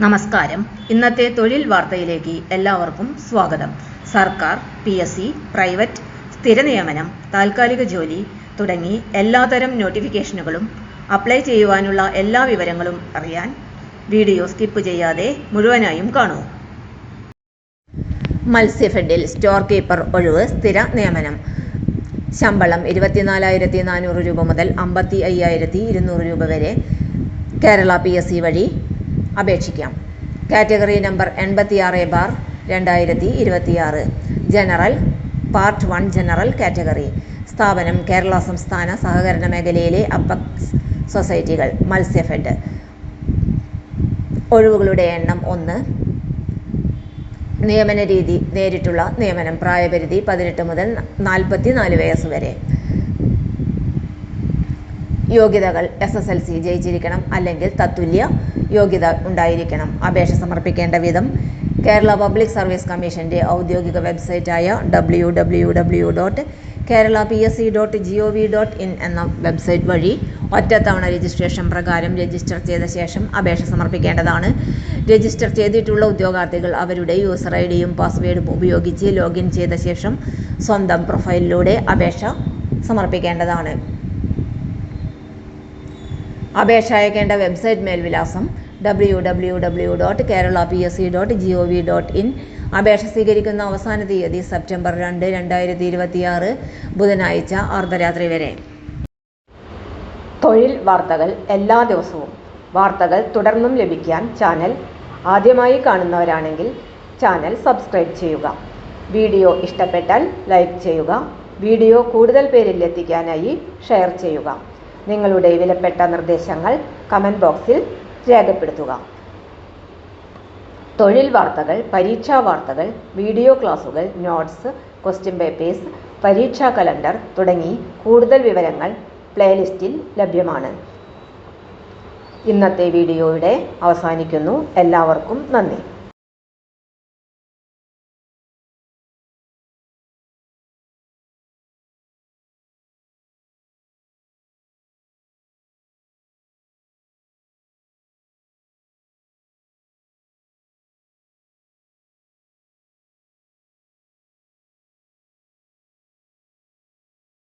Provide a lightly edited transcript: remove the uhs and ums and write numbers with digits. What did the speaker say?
നമസ്കാരം. ഇന്നത്തെ തൊഴിൽ വാർത്തയിലേക്ക് എല്ലാവർക്കും സ്വാഗതം. സർക്കാർ, PSC, പ്രൈവറ്റ്, സ്ഥിര നിയമനം, താൽക്കാലിക ജോലി തുടങ്ങി എല്ലാത്തരം നോട്ടിഫിക്കേഷനുകളും അപ്ലൈ ചെയ്യുവാനുള്ള എല്ലാ വിവരങ്ങളും അറിയാൻ വീഡിയോ സ്കിപ്പ് ചെയ്യാതെ മുഴുവനായും കാണൂ. മത്സ്യഫെഡിൽ സ്റ്റോർ കീപ്പർ ഒഴിവ് സ്ഥിര നിയമനം. ശമ്പളം 24,400 രൂപ മുതൽ 55,200 രൂപ വരെ കേരള PSC വഴി അപേക്ഷിക്കാം. Category number 86/2026. General part 1 general category. സ്ഥാപനം കേരള സംസ്ഥാന സഹകരണ മേഖലയിലെ അപെക്സ് സൊസൈറ്റികൾ. മത്സ്യഫെഡ്. ഒഴിവുകളുടെ എണ്ണം 1. നിയമന രീതി നേരിട്ടുള്ള നിയമനം. പ്രായപരിധി 18 മുതൽ 44 വയസ്സ് വരെ. യോഗ്യതകൾ SSLC ജയിച്ചിരിക്കണം അല്ലെങ്കിൽ തത്തുല്യ യോഗ്യത ഉണ്ടായിരിക്കണം. അപേക്ഷ സമർപ്പിക്കേണ്ട വിധം കേരള പബ്ലിക് സർവീസ് കമ്മീഷന്റെ ഔദ്യോഗിക വെബ്സൈറ്റായ www.keralapsc.gov.in എന്ന വെബ്സൈറ്റ് വഴി ഒറ്റത്തവണ രജിസ്ട്രേഷൻ പ്രകാരം രജിസ്റ്റർ ചെയ്ത ശേഷം അപേക്ഷ സമർപ്പിക്കേണ്ടതാണ്. രജിസ്റ്റർ ചെയ്തിട്ടുള്ള ഉദ്യോഗാർത്ഥികൾ അവരുടെ യൂസർ ഐഡിയും പാസ്വേഡും ഉപയോഗിച്ച് ലോഗിൻ ചെയ്ത ശേഷം സ്വന്തം പ്രൊഫൈലിലൂടെ അപേക്ഷ സമർപ്പിക്കേണ്ടതാണ്. അപേക്ഷ അയക്കേണ്ട വെബ്സൈറ്റ് മേൽവിലാസം www.keralapsc.gov.in. അപേക്ഷ സ്വീകരിക്കുന്ന അവസാന തീയതി സെപ്റ്റംബർ 2, 2026 ബുധനാഴ്ച അർദ്ധരാത്രി വരെ. തൊഴിൽ വാർത്തകൾ എല്ലാ ദിവസവും. വാർത്തകൾ തുടർന്നും ലഭിക്കാൻ ചാനൽ ആദ്യമായി കാണുന്നവരാണെങ്കിൽ ചാനൽ സബ്സ്ക്രൈബ് ചെയ്യുക. വീഡിയോ ഇഷ്ടപ്പെട്ടാൽ ലൈക്ക് ചെയ്യുക. വീഡിയോ കൂടുതൽ പേരിൽ എത്തിക്കാനായി ഷെയർ ചെയ്യുക. നിങ്ങളുടെ വിലപ്പെട്ട നിർദ്ദേശങ്ങൾ കമൻറ്റ് ബോക്സിൽ രേഖപ്പെടുത്തുക. തൊഴിൽ വാർത്തകൾ, പരീക്ഷാ വാർത്തകൾ, വീഡിയോ ക്ലാസുകൾ, നോട്ട്സ്, ക്വസ്റ്റ്യൻ പേപ്പേഴ്സ്, പരീക്ഷാ കലണ്ടർ തുടങ്ങി കൂടുതൽ വിവരങ്ങൾ പ്ലേലിസ്റ്റിൽ ലഭ്യമാണ്. ഇന്നത്തെ വീഡിയോയുടെ അവസാനിക്കുന്നു. എല്ലാവർക്കും നന്ദി.